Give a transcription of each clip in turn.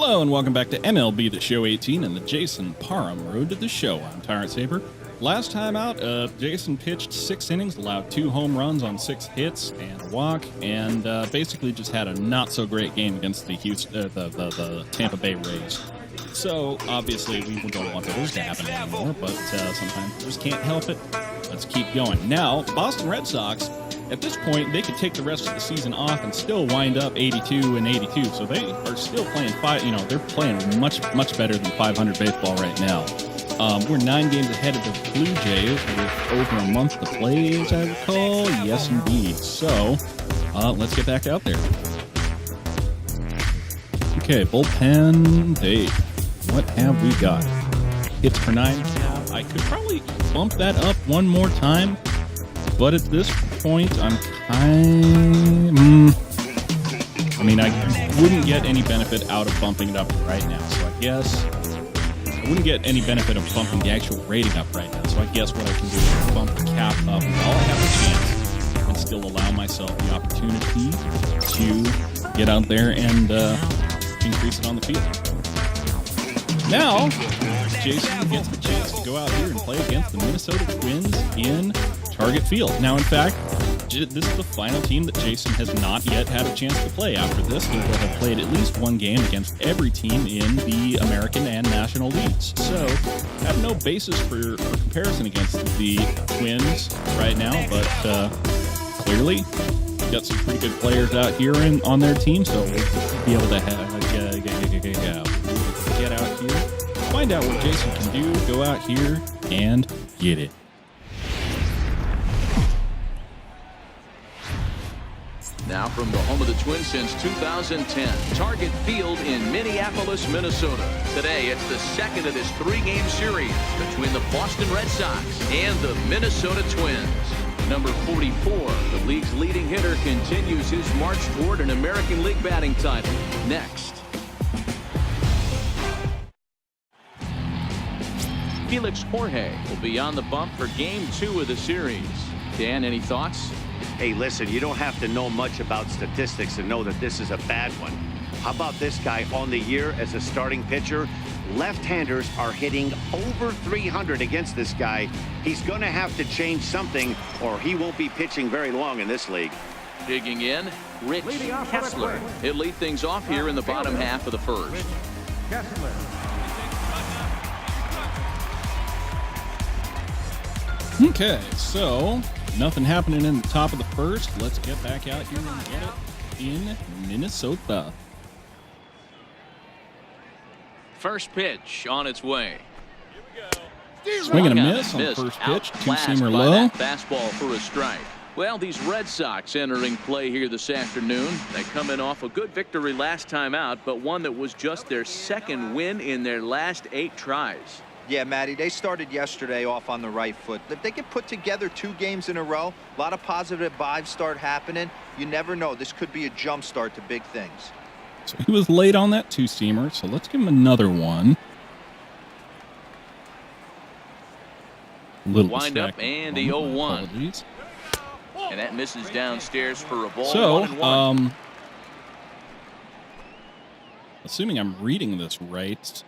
Hello and welcome back to MLB The Show 18 and the Jason Parham Road to the Show. I'm Tyrant Saber. Last time out, Jason pitched 6 innings, allowed 2 home runs on 6 hits and a walk, and basically just had a not-so-great game against the Tampa Bay Rays. So, obviously, we don't want those to happen anymore, but sometimes you just can't help it. Let's keep going. Now, Boston Red Sox, at this point, they could take the rest of the season off and still wind up 82 and 82. So they are still playing they're playing much better than 500 baseball right now. We're 9 games ahead of the Blue Jays with over a month to play, as I recall. Yes, indeed. So, let's get back out there. Okay, bullpen Dave. What have we got? Hits per 9. I could probably bump that up one more time, but at this point, I wouldn't get any benefit out of bumping it up right now. So I guess I wouldn't get any benefit of bumping the actual rating up right now. So I guess what I can do is bump the cap up while I have a chance and still allow myself the opportunity to get out there and increase it on the field. Now, Jason gets the chance to go out here and play against the Minnesota Twins in Target Field. Now, in fact, this is the final team that Jason has not yet had a chance to play. After this, he will have played at least one game against every team in the American and National Leagues. So, have no basis for comparison against the Twins right now, but clearly, got some pretty good players out here on their team, so we'll be able to get out here, find out what Jason can do, go out here, and get it. Now from the home of the Twins since 2010, Target Field in Minneapolis, Minnesota. Today, it's the second of this 3-game series between the Boston Red Sox and the Minnesota Twins. Number 44, the league's leading hitter, continues his march toward an American League batting title. Next. Felix Jorge will be on the bump for Game 2 of the series. Dan, any thoughts? Hey, listen, you don't have to know much about statistics to know that this is a bad one. How about this guy on the year as a starting pitcher? Left-handers are hitting over 300 against this guy. He's going to have to change something or he won't be pitching very long in this league. Digging in, Rich Kessler. He'll lead things off here in the bottom half of the first. Okay, so nothing happening in the top of the first. Let's get back out here and get it in Minnesota. First pitch on its way. Swing and a miss on the first pitch. 2-seamer low. Fastball for a strike. Well, these Red Sox entering play here this afternoon. They come in off a good victory last time out, but one that was just their second win in their last 8 tries. Yeah, Matty, they started yesterday off on the right foot. If they can put together 2 games in a row, a lot of positive vibes start happening. You never know. This could be a jump start to big things. So he was late on that 2-seamer, so let's give him another one. Little wind up and the 0-1. And that misses downstairs for a ball. So, assuming I'm reading this right,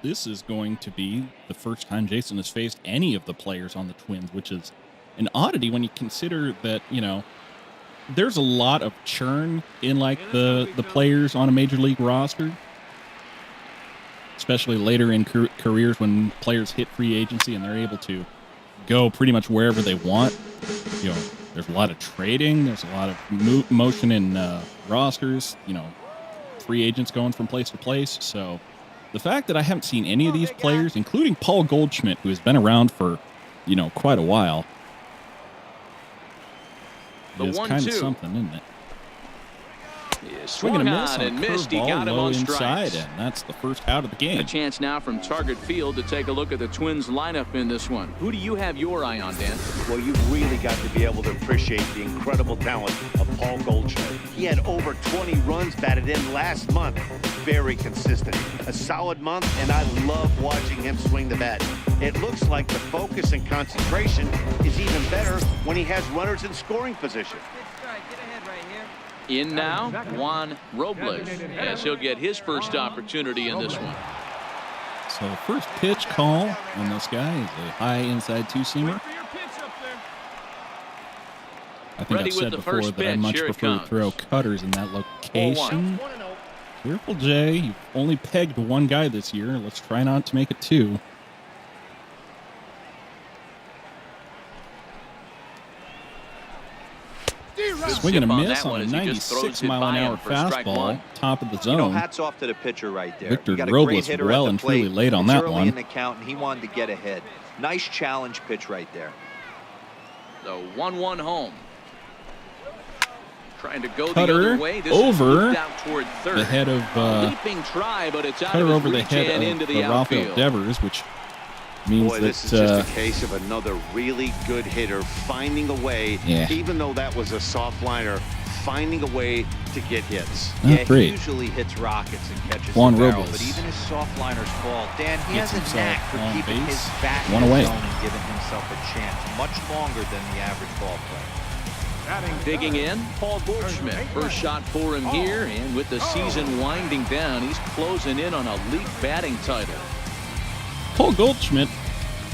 this is going to be the first time Jason has faced any of the players on the Twins, which is an oddity when you consider that, there's a lot of churn in the players on a major league roster, especially later in careers when players hit free agency and they're able to go pretty much wherever they want. There's a lot of trading, there's a lot of motion in rosters, free agents going from place to place. So the fact that I haven't seen any of these players, including Paul Goldschmidt, who has been around for, quite a while, is kind of something, isn't it? Swinging a miss on a curveball low inside, and that's the first out of the game. A chance now from Target Field to take a look at the Twins lineup in this one. Who do you have your eye on, Dan? Well, you've really got to be able to appreciate the incredible talent of Paul Goldschmidt. He had over 20 runs batted in last month. Very consistent. A solid month, and I love watching him swing the bat. It looks like the focus and concentration is even better when he has runners in scoring position. In now, Juan Robles, as he'll get his first opportunity in this one. So first pitch call on this guy is a high inside two-seamer. I think I've said before that I much prefer to throw cutters in that location. Careful, Jay. You've only pegged one guy this year. Let's try not to make it two. Swing and a miss on a 96-mile-an-hour fastball, top of the zone. You know, hats off to the pitcher right there. Victor Robles well and truly late on that one. In the count, and he wanted to get ahead. Nice challenge pitch right there. The 1-1 home. Trying to go Cutter the other way. This over is out toward third. The head of leaping try, but it's out cutter of his over the reach head and of into the Rafael outfield. Devers, which means Boy, that this is just a case of another really good hitter finding a way, even though that was a soft liner, finding a way to get hits. Yeah, great. He usually hits rockets and catches Juan the barrel, Robles. but even his soft liners fall. Dan, he has a knack for on keeping base. his bat One in the away. zone and giving himself a chance much longer than the average ball player. Digging in, Paul Goldschmidt. First shot for him here, and with the season winding down, he's closing in on a league batting title. Paul Goldschmidt,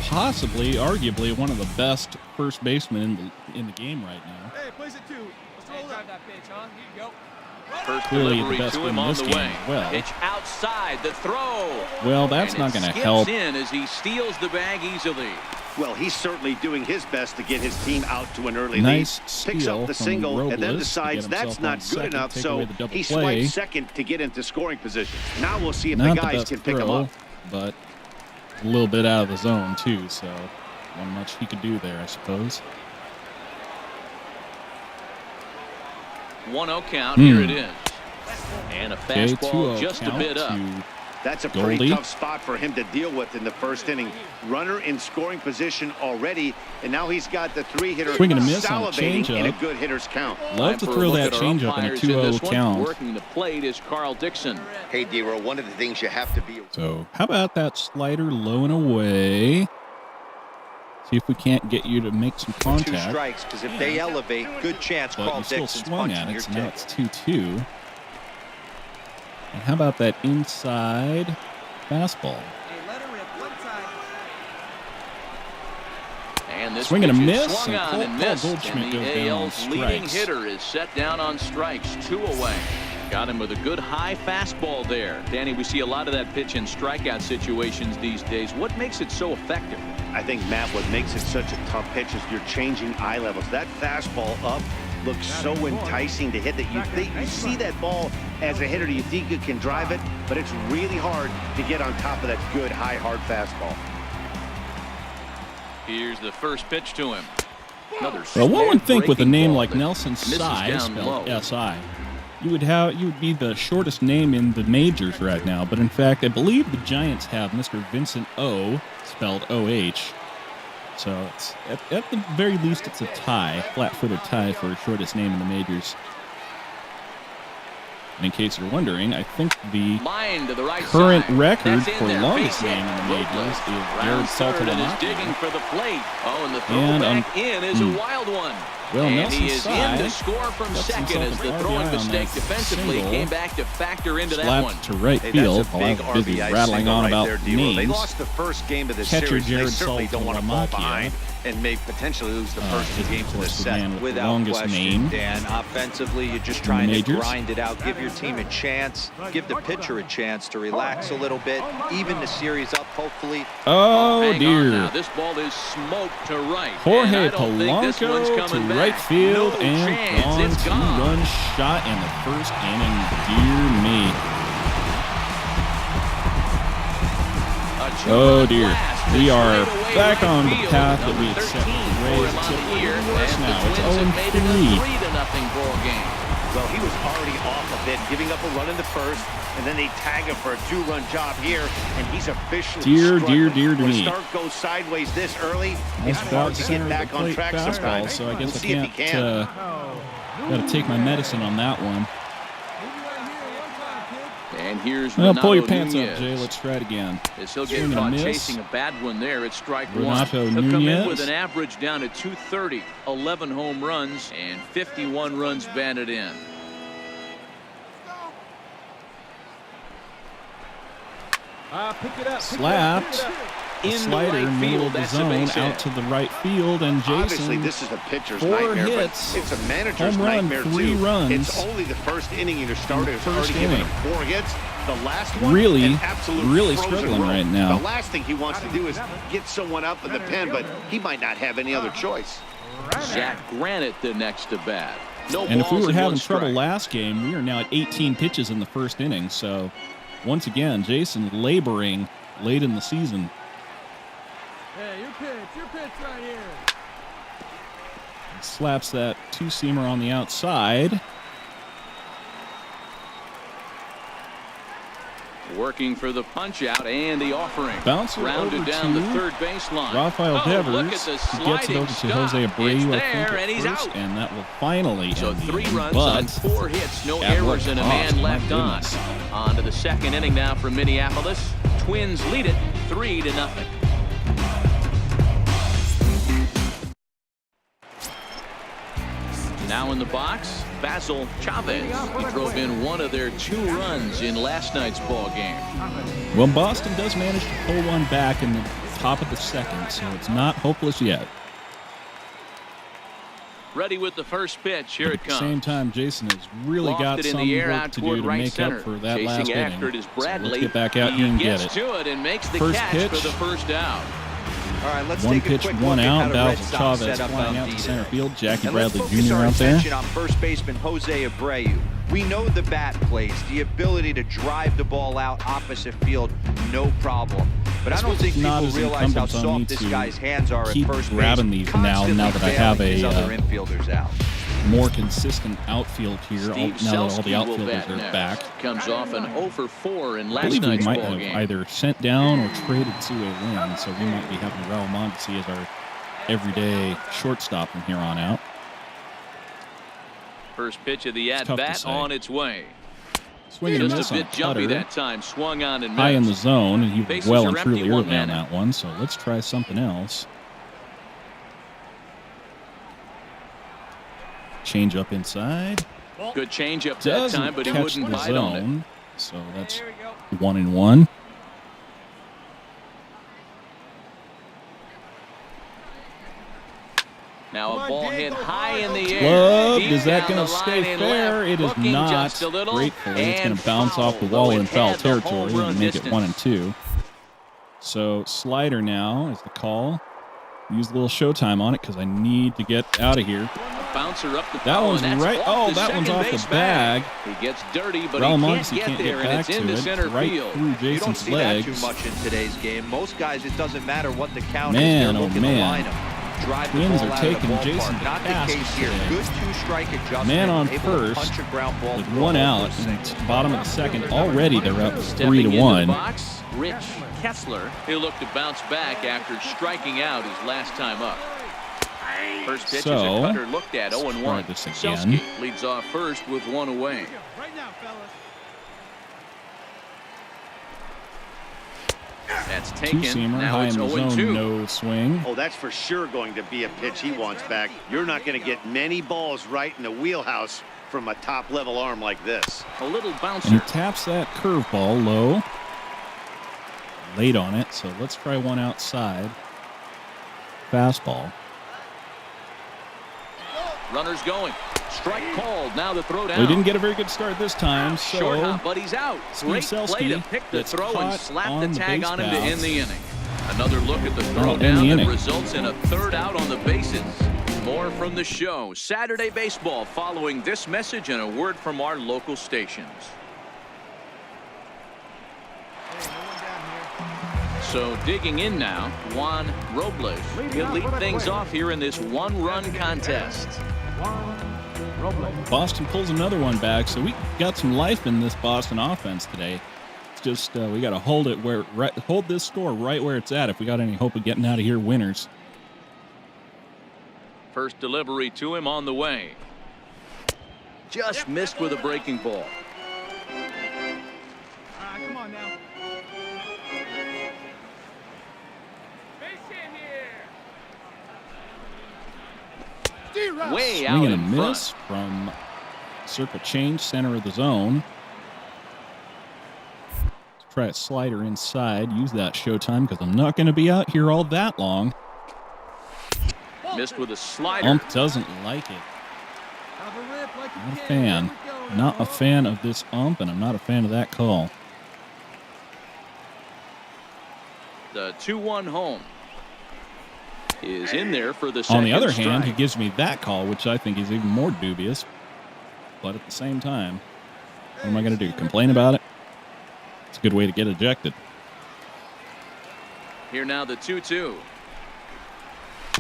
possibly, arguably, one of the best first basemen in the game right now. Hey, place it two. Let's roll that pitch, huh? Here you go. First Clearly delivery the best to in him on this the game way. as well. Pitch outside the throw. Well, that's And not it going to skips help. in as he steals the bag easily. Well, he's certainly doing his best to get his team out to an early Nice lead. steal Picks up the from single and then Robles decides to get that's himself on not good second, enough, take so away the double he play. swipes second to get into scoring position. Now we'll see if Not the guys best can pick him throw, up. but a little bit out of the zone, too, so not much he could do there, I suppose. 1-0 count. Here it is. And a Okay, fastball 2-0 just a count bit up. to That's a pretty Goldie. tough spot for him to deal with in the first inning. Runner in scoring position already, and now he's got the three-hitter Swing and a miss on a salivating in a changeup. good hitter's count. Love to Time for throw look that at our changeup in a umpires in 2-0 this one. count. Working the plate is Carl Dixon. Hey, D-Row, one of the things you have to be... So how about that slider low and away? See if we can't get you to make some 2 contact. strikes, because if they elevate, good chance But Carl you still Dixon's swung punching at your it, so now ticket. it's 2-2. And how about that inside fastball? And this Swing and a pitch is miss, swung and on Paul and missed. Goldschmidt And goes the down on AL's leading strikes. hitter is set down on strikes. 2 away. Got him with a good high fastball there. Danny, we see a lot of that pitch in strikeout situations these days. What makes it so effective? I think, Matt, what makes it such a tough pitch is you're changing eye levels. That fastball up looks so enticing to hit that you see that ball as a hitter, you think you can drive it, but it's really hard to get on top of that good, high, hard fastball. Here's the first pitch to him. Another Well, one would think with a breaking name ball like that Nelson misses Sy, down spelled low. S-I, you would be the shortest name in the majors right now. But in fact, I believe the Giants have Mr. Vincent O, spelled O-H. So it's at the very least, it's a tie, flat-footed tie for shortest name in the majors. And in case you're wondering, I think the Line to the right current side. record That's in for there. longest Base hit. name in the majors is Robles. Jared Round third and is Saltalamacchia. digging for the plate. Oh, and the And, throwback in is a wild one. Well, and Nelson he is Sy in to score from gets second himself as an the RBI throwing on mistake that defensively single. came back to factor into that Slapped one. to right Hey, field that's a while I big was busy RBI rattling single on right about there, D-Row. They names. lost the first game of the Catcher series. They Jared certainly don't want to fall Saltalamacchia. behind and may potentially lose the first two games of Of this course, the set. man with the Without longest question, name. Dan. Offensively, you're just the trying to majors. grind it out, give your team a chance, give the pitcher a chance to relax a little bit, even the series up, hopefully. Oh, hang on dear. now. This ball is smoked to right. And Jorge I don't think this one's Polanco to coming right back. field No and chance. gone. It's gone. Two-run shot in the first inning. Dear me. A Oh, two-run dear. blast We to are straightaway back right on the field. path that Number we had set 13 for the for Rays. him on Except the we're year, getting worse and now. the It's Twins have made it a 0-3. 3-0 ball game. Well, he was already off a bit, giving up a run in the first, and then they tag him for a two-run job here, and he's officially Dear, struggling. dear to when me. a start goes sideways this early, Nice it's about hard to center get of back the on plate track fastball, sometimes. so I guess We'll I see if he can't. can. Got to take my medicine on that one. And here's Well, pull your Renato pants Nunez. up, Jay. Let's try it again. As he'll Swing get and a caught miss. chasing a bad one there at strike Renato one. He'll come in Nunez. with an average down at 230, 11 home runs, and 51 runs batted in. Pick it up. Slapped. A In slider the right middle field, of the that's a zone base hit. out to the right field, and Obviously, Jason, this is a pitcher's 4 nightmare, hits, but it's a manager's home run, nightmare 3 too. runs. It's only the first inning and your starter has First already given inning. him 4 hits. The last one, Really, an absolute really frozen struggling roll. right now. The last thing he wants to do is get someone up in the pen, but he might not have any other choice. Zach Granite the next to bat. No and if we balls were and having 1 trouble strike. last game, we are now at 18 pitches in the first inning. So, once again, Jason laboring late in the season. Hey, your pitch right here. Slaps that 2-seamer on the outside. Working for the punch out and the offering. Bouncer rounded over down to the third baseline. Rafael Devers. Look at the He gets it sliding over to stop. Jose Abreu, It's I think, there, at and he's first, out. and that will finally So end the 3 inning, runs on but 4 hits, no at errors, what and a cost? man My left on. goodness. On to the second inning now from Minneapolis. Twins lead it 3-0. Now in the box, Basil Chavez. He drove in one of their 2 runs in last night's ball game. Well, Boston does manage to pull one back in the top of the second, so it's not hopeless yet. Ready with the first pitch. Here But it at the comes. same time, Jason has really got Lofted in some the air work out to toward do to right make center. up for that Chasing last inning. after it is So Bradley. let's get back out here and get Gets it. to it and makes the First catch pitch. for the first out. All right, let's One take a pitch, quick one look at out. how the Red Basil Sox Chavez set up flying on out D to today. center field. Jackie And let's Bradley focus Jr. our out there. attention on first baseman Jose Abreu. We know the bat plays, the ability to drive the ball out opposite field, no problem. But I don't think Not people as realize how incumbent on me soft this to guy's hands are at keep first base. grabbing these now that I have constantly a, failing his other infielders out. More consistent outfield here Steve now that all the Selski will outfielders bat are next. back. Comes off an 0 for 4 in I last believe we night's might ball have game. either sent down or traded Sue-Wei Lin, so we might be having Raul Mondesi as our everyday shortstop from here on out. First pitch of the It's tough to at-bat say. on its way. Swing and a Just miss a on bit jumpy cutter. that time. Swung on and High in the missed. zone, and he was Bases well are and empty, truly one early on man that one, so let's try something else. Change up inside. Good change up that Doesn't time, but he catch wouldn't the bite on it. zone, so that's Here we go. 1-1. Now a ball hit high in the air. Club, Deep is that down going the to line stay and fair? left, It is hooking not. just a little, Gratefully, it's going and to bounce off the foul, wall though in it foul had the home territory run and make it distance. 1-2. So slider now is the call. Use a little showtime on it because I need to get out of here. Bouncer up the That foul, one's and that's right. off Oh, the that one's second off the base bag. He gets dirty, but Raul he Mondesi can't get there, and back it's to into it. center Right field. through You don't Jason's see that legs. too much in today's game. Most guys, it doesn't matter what the count Man, is. They're oh, looking man. to line them. Drive the Twins ball are out of the taking ballpark. Jason Not the Parham case here. today. Good 2-strike adjustment. Man on able first to punch a ground ball with through one a out low and single. bottom of the second. Already they're up Stepping into the 3-1. box, Rich Kessler. He'll look to bounce back after striking out his last time up. First pitch is So, a cutter looked at, let's 0-1. try this again. Selski leads off first with 1 away. Right now, fellas. That's taken. Two-seamer, Now high it's in the 0-2. zone, no swing. Oh, that's for sure going to be a pitch he wants back. You're not going to get many balls right in the wheelhouse from a top-level arm like this. A little And he bouncer. taps that curveball low. Late on it, so let's try one outside. Fastball. Runners going. Strike called. Now the throw down. Well, he didn't get a very good start this time, so Short hop, but he's out. Steve Great play Selski to pick the gets throw and caught slap on the the tag base on him to paths. end the inning. Another look at the throw That'll end down the that inning. results in a third out on the bases. More from the show. Saturday Baseball following this message and a word from our local stations. Hey, no one down here. So digging in now, Juan Robles. He'll lead things off here in this one-run contest. Boston pulls another one back, so we got some life in this Boston offense today. It's just we got to hold it hold this score right where it's at if we got any hope of getting out of here winners. First delivery to him on the way. Just missed with a breaking ball. All right, come on now. Base hit here. Way out Swing and a in miss front. from circle change, center of the zone. try a slider inside. Use that showtime because I'm not going to be out here all that long. Missed with a slider. Ump doesn't like it. Have a rip like you Not a can. fan. Here we go, Not a y'all. fan of this ump, and I'm not a fan of that call. The 2-1 home is in there for the second On the other strike. hand, he gives me that call, which I think is even more dubious. But at the same time, what am I going to do? Complain about it? It's a good way to get ejected. Here now the 2-2.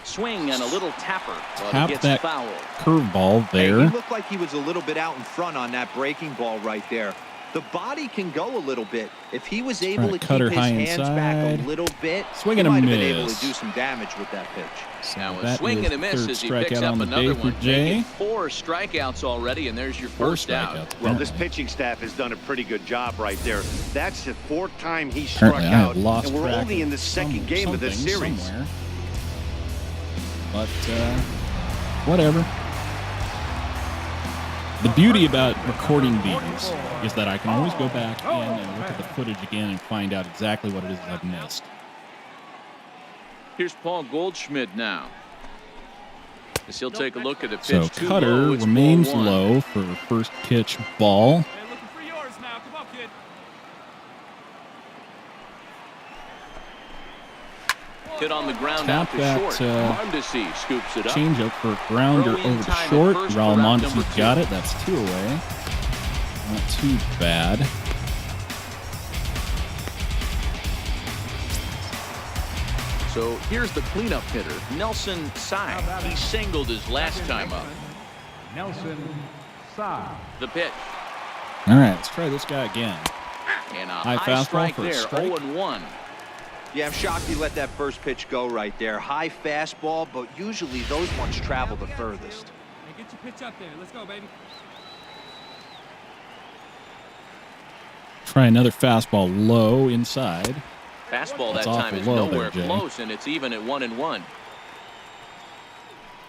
Swing and a little tapper, but Tap it gets that fouled. curveball Hey, there. he looked like he was a little bit out in front on that breaking ball right there. The body can go a little bit. If he was able to to cut keep her his high hands back a inside. little bit, Swing he and a might have been able miss. to do some damage with that pitch. So Now a that swing is and a miss third as he strikeout picks up on the another day for one. Jay. Making 4 strikeouts already, and there's your 4 first out. strikeouts. Well, this apparently. pitching staff has done a pretty good job right there. That's the 4th time he struck Apparently, I out, have lost and we're track only of in the second game of this something series. somewhere. But whatever. The beauty about recording these is that I can always go back in and look at the footage again and find out exactly what it is I've missed. Here's Paul Goldschmidt now. As he'll take a look at the pitch. So too cutter low. It's remains 4-1. low for first pitch ball. Hey, looking for yours now. Come on, kid. Hit on the ground Tap out to that, short. Mondesi scoops it up. Change up for a grounder Throw in over to time at short. first Raul for route number Mondesi's 2. got it. That's 2 away. Not too bad. So here's the cleanup hitter, Nelson Sai. He singled his last time up. Nelson Sai. The pitch. All right, let's try this guy again. And a High high fastball strike for a there, strike. 0-1. Yeah, I'm shocked he let that first pitch go right there. High fastball, but usually those ones travel the furthest. Hey, get your pitch up there. Let's go, baby. Try another fastball low inside. Fastball That's that time awful is low nowhere there, Jay. close, and it's even at 1-1.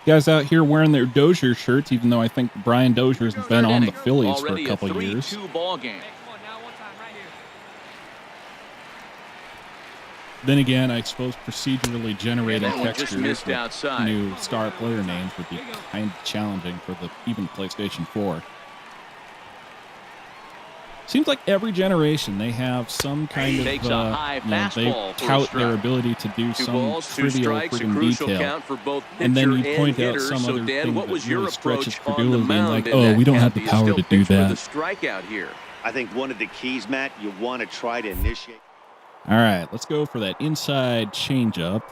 Guys out here wearing their Dozier shirts, even though I think Brian Dozier's been on the Phillies for a Already couple 3-2 years. ball game. Hey, come on now. One time right here. Then again, I suppose procedurally generating That one just textures missed with outside. new star player names would be kind of challenging for the even PlayStation 4. Seems like every generation they have some kind Takes of a high they fastball for a tout strike. their ability to do 2 some balls, 2 trivial strikes, a friggin' crucial detail. count for both pitcher And then you and point out hitter. some So, other Dan, thing what that was really your stretches approach on the credulity and mound like, in oh, that we don't count? have the Do you power still to do pitch with that. a strikeout here? I think one of the keys, Matt, you want to try to initiate. All right, let's go for that inside changeup.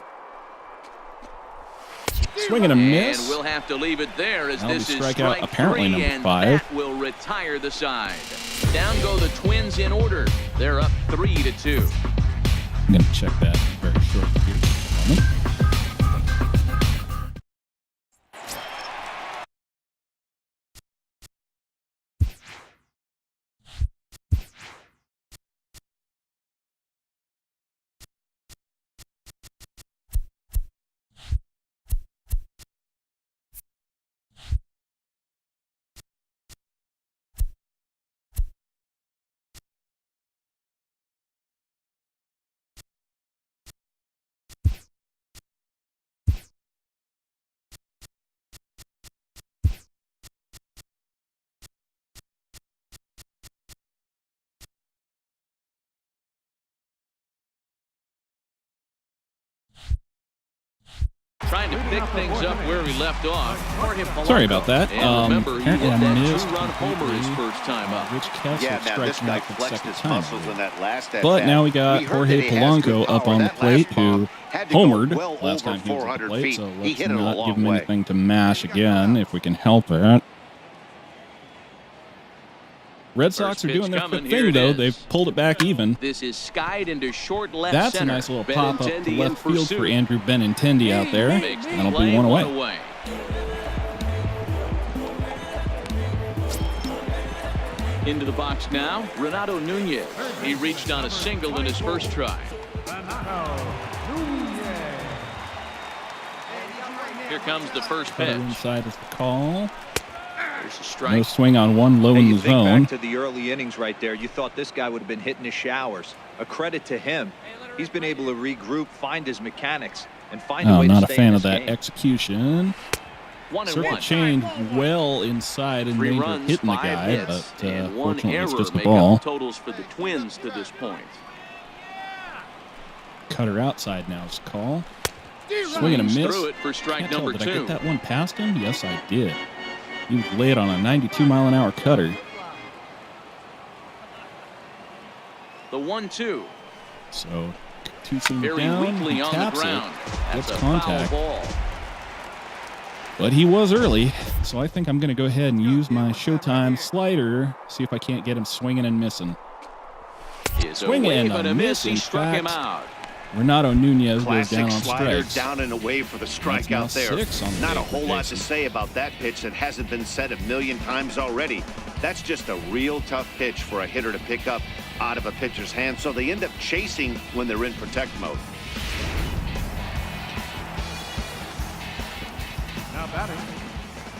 Swing and a miss. And we'll have to leave it there as That'll this be is strikeout, strike apparently 3, number and 5. that will retire the side. Down go the Twins in order. They're up 3-2. I'm going to check that very shortly here in a moment. Trying to pick things up where we left off. Sorry about that. And remember, he hit Apparently I that missed 2-run homer his completely first time up. Rich Kessler Yeah, now this striking guy out for the flexed second his time. muscles in that last at But bat. now we got We heard Jorge that he has good Polanco up power. on the That plate, last ball who had to go homered well last over time he was at the 400 plate, feet. so He let's hit it a not long give him way. anything to mash again if we can help it. Red Sox are pitch doing their coming. Here thing, it though. is. They've pulled it back even. This is skied into short left That's center. a nice little pop-up to Benintendi in left field pursuit. for Andrew Benintendi out there. Makes the That'll play, be one away. Into the box now, Renato Nunez. He reached on a single in his first try. Here comes the first Cutter pitch. inside is the call. There's a No strike. swing on one, low Hey, in you the think zone. back to the early innings right there. You thought this guy would have been hitting his showers. A credit to him. He's been able to regroup, find his mechanics, and find a Oh, way not to a stay fan in of this that game. execution. 1-1. Circle chained well inside and 3 danger of runs, hitting the 5 guy, hits, but and 1 fortunately it's error just a make ball. up totals for the Twins to this point. Cutter outside now is the call. Swing and a Swings miss. through it for strike Can't tell, number did I 2. get that one past him? Yes, I did. He was laid on a 92-mile-an-hour cutter. The 1-2. So, 2-seam Very down, weakly he on the taps ground. it, That's gets a contact. foul ball. But he was early, so I think I'm going to go ahead and use my Showtime slider, see if I can't get him swinging and missing. Is a Swing wave and and a a miss, miss. He in struck him fact. out. Renato Nunez goes Classic down on slider strikes. down and away for the strikeout now there. 6 on the Not day a for whole lot to Jason. say about that pitch that hasn't been said a million times already. That's just a real tough pitch for a hitter to pick up out of a pitcher's hand, so they end up chasing when they're in protect mode. Now batting.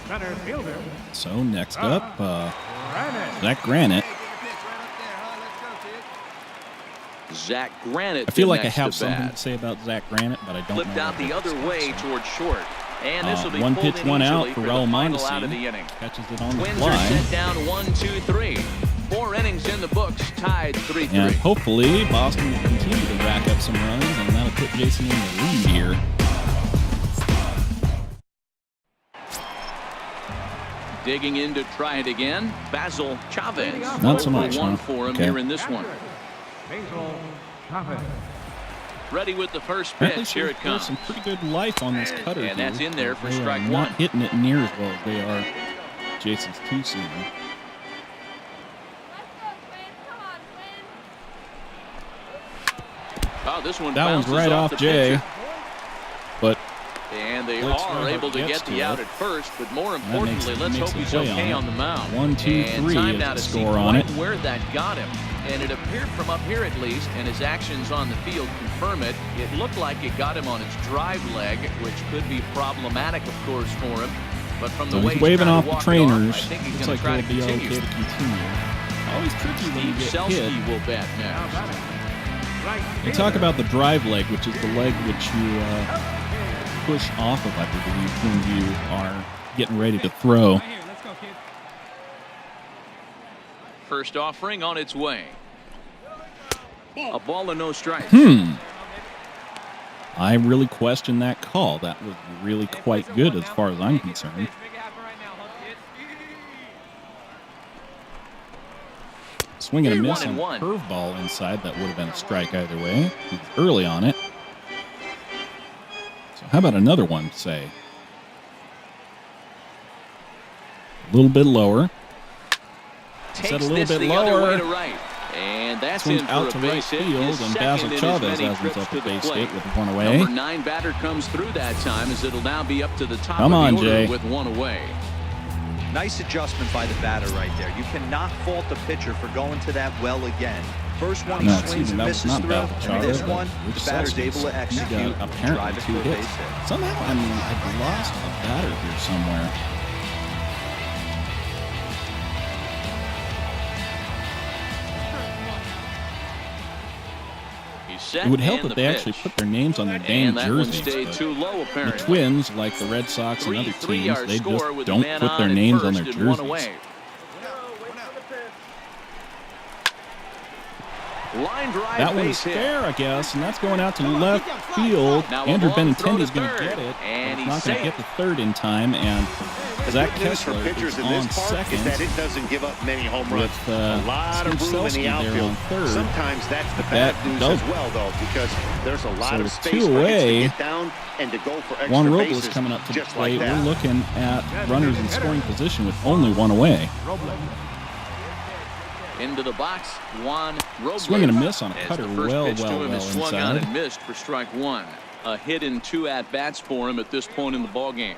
Center fielder. So next up, Granite. Zach Granite. Zach Granite. I feel like I next to have something bat. to say about Zach Granite, but I don't Flipped know. out what the it other is. way towards short. And this will be One pulled pitch, in one easily out for the Raul final out of the Mondesi. inning. Catches it on the Twins are fly. set down 1, 2, 3. 4 innings in the books, tied 3-3. And hopefully Boston will continue to rack up some runs, and that'll put Jason in the lead here. Digging in to try it again, Basil Chavez. Not so much, 1 huh? for him Okay. here in this one. Basil Chavez. Ready with the first Apparently pitch. Here it there's comes. some pretty good life on this cutter. And that's here. in there for They are strike not 1. hitting it near as well as they are Jason's 2-seamer. Oh, this one That one's bounces right off the Jay. pitcher. But And they Blake are Snellhardt able to gets get to the out it. at first, but more That importantly, let's makes hope the he's play okay on on it. the mound. 1, 2, And 3 time is now the to see score on quite it. where that got him. And it appeared from up here at least, and his actions on the field confirm it. It looked like it got him on his drive leg, which could be problematic, of course, for him. But from the so way he's he's waving trying off to the walk it trainers. off, I think he's Looks going like to try to it'll be continue. okay to continue. Always tricky when you Steve get hit. Selski will bat Now next. batting. Right They fielder. talk about the drive leg, which is the leg which you push off of, I believe, when you are getting ready to throw. Right here. Let's go, kid. First offering on its way. A ball and no strikes. I really question that call. That was really quite good as far as I'm concerned. Swing and a miss on 1-1. curveball inside. That would have been a strike either way. He was early on it. So how about another one, say? A little bit lower. Takes Set a little this bit the other way lower. to right. And that's Swings in out for to a right base hit. field, His and second Basil in as Chavez many has trips himself to a the base plate. hit with one away. Number 9 batter comes through that time as it'll now be up to the top Come of on, the order Jay. with 1 away. Nice adjustment by the batter right there. You cannot fault the pitcher for going to that well again. First one he No, swings and that was misses not through, Basil and Chavez, this but one, Rich the batter's Selski's. able to He execute got and apparently drive it 2 for a hits. base hit. Somehow, I mean, I've lost a batter here somewhere. He's set It would help and if the they pitch. actually put their names on their damn And that one jerseys. stayed but too low, the apparently. Twins, like the Red Sox and other 3-3 teams, our they score just with don't man put their on at names on their first and 1 jerseys. away. Line drive That one is base hit. fair, I guess, and that's going out to left field. Now a Andrew long throw Benintendi's to going to third, get it. and But he's not going to safe. get the third in time, and Zach Good news for Kessler pitchers is in on this park second. is that it doesn't give up many home runs. With, a lot of Steve room in the Selski there outfield. on third. Sometimes that's the That bad news does- as well, though, because there's a lot So of with space 2 for hits away, to get down and to go for extra Juan Robles bases coming up to the just plate. like that. We're looking at runners in scoring position with only 1 away. Into the box, Juan Robles. Swing and a miss on a As cutter. the first Well pitch to him is swung on inside. and missed for strike 1. A hit in 2 at-bats for him at this point in the ballgame.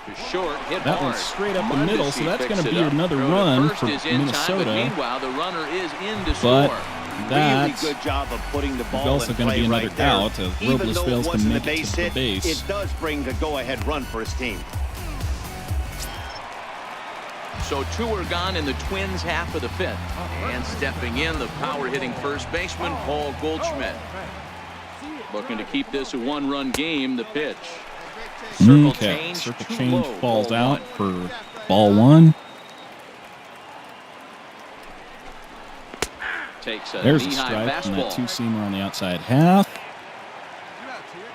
To short, hit That hard. one's straight up the middle, so Mondesi that's picks gonna it be up. another Throw to run first for is in time, but Minnesota. meanwhile, the runner is in to But score. that. Really good job of putting the ball also in going to play be another right there. out as Even Robles though fails it to wasn't a make it base to the hit, base. it does bring the go-ahead run for his team. So 2 are gone in the Twins' half of the 5th. And stepping in, the power-hitting first baseman, Paul Goldschmidt. Looking to keep this a 1-run game. The pitch. Circle change. Circle too change low, falls ball out 1. for ball 1. Takes a There's a knee-high strike from that fastball. two-seamer on the outside half.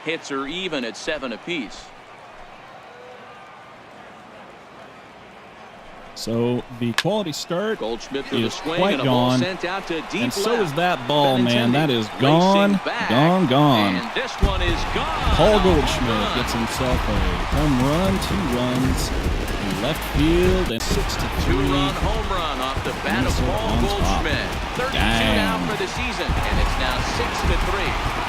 Hits are even at 7 apiece. So the quality start Goldschmidt for the is swing quite and a ball gone. sent out to deep And so left. is that ball, man. That is Racing gone, back. gone. And this one is gone. Paul Home Goldschmidt run. gets himself a home run, 2 runs in left field, and 6-3. 2-run home run off the bat of Minnesota Paul on top. Goldschmidt. 32 now Dang. for the season, and it's now 6-3.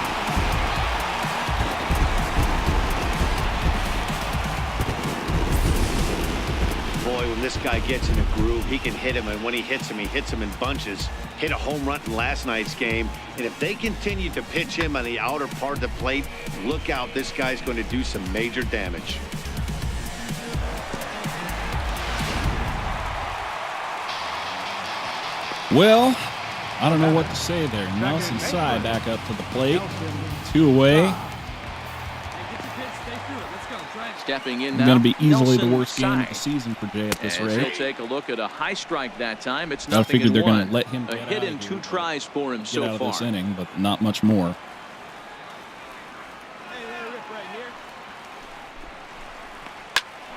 Boy, when this guy gets in a groove, he can hit him, and when he hits him in bunches. Hit a home run in last night's game, and if they continue to pitch him on the outer part of the plate, look out, this guy's going to do some major damage. Well, I don't know what to say there. Nelson Sy back up to the plate. 2 away. Stepping in now. Going to be easily the Nelson worst game of Sy. the season for Jay at this As he'll rate. take a look at a high strike that time. It's I nothing figured in they're going 1. to let him A get hit out in of 2 here, tries for him get so out of far. this inning, but not much more.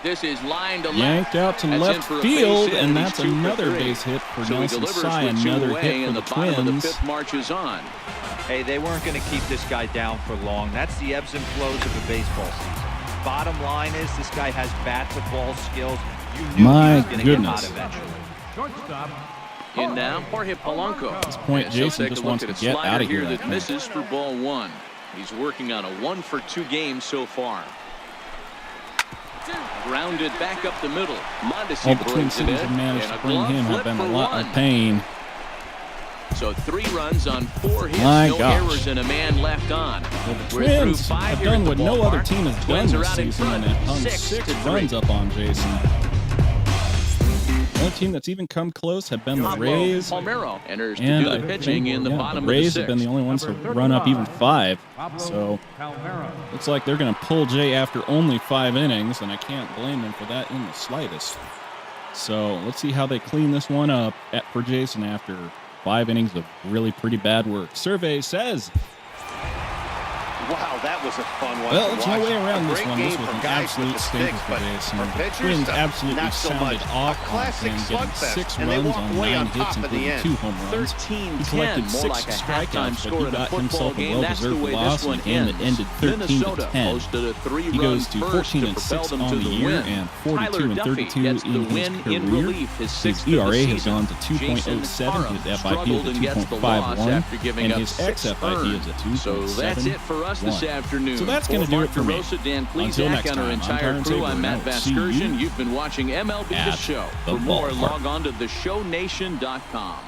This is line to left. Yanked out to That's in left for a field, base hit, and he's that's 2 for another 3. base hit for So he Nelson delivers Sy. with 2 Another away, hit for and the the bottom of the Twins. 5th marches on. Hey, they weren't going to keep this guy down for long. That's the ebbs and flows of a baseball season. Bottom line is this guy has bat to ball skills. You knew My he was going to get goodness. hot eventually. Shortstop. In now, Jorge Polanco. At this point, As he'll Jason take a just look wants at to a get slider out of here, I that think. misses for ball 1. He's working on a 1-for-2 game so far. Grounded back up the middle. Mondesi All the Twin brings it Cities in, have managed and to a bring glove him have flip been a for lot 1. of pain. So 3 runs on 4 hits, My no gosh. errors, and a man left on. Well, the We're through Twins 5 have here at done the what no other ballpark. team has done Twins are this out in season, front, and it hung 6 6 to 3. runs up on Jason. The only team that's even come close have been the Pablo Rays. Palmeiro enters to And do I the pitching think, in the yeah, bottom the Rays of have the been the 6th. only ones to run up even 5. So looks like they're going to pull Jay after only 5 innings, and I can't blame them for that in the slightest. So let's see how they clean this one up for Jason after 5 innings of really pretty bad work. Survey says. Wow, that was a fun one. Well, to there's no watch. way around A this great one. This game was for an guys with absolute the stinker sticks, for but Jason. for The pitchers, Twins absolutely not so sounded much. off A on classic him, getting slugfest, 6 and they runs walk on away 9 on hits, top at the including end. 2 home runs. 13-10, He collected more 6 like a strikeouts, halftime but score he in a got football himself a game. That's the well-deserved way loss this in one a game that ends. ended 13-10. Minnesota posted a 3-run He goes to first to 14-6 propel them on to the the year win. and Tyler 42 and Duffy 32 gets the in his win in career. relief, his His 6th of ERA the has season. gone to Jason 2.07, Parham his FIP struggled is and at gets the loss 2.51, after giving and up his 6 xFIP is at 2.7. So that's it for us this afternoon. So that's going to do it for me. Dan Until next Plesac and our time, I'm entire Tyron crew, Tabor, I'm and Matt I will see you Vasgersian. You've been watching MLB The at Show. the For more, ballpark. log on to theshownation.com.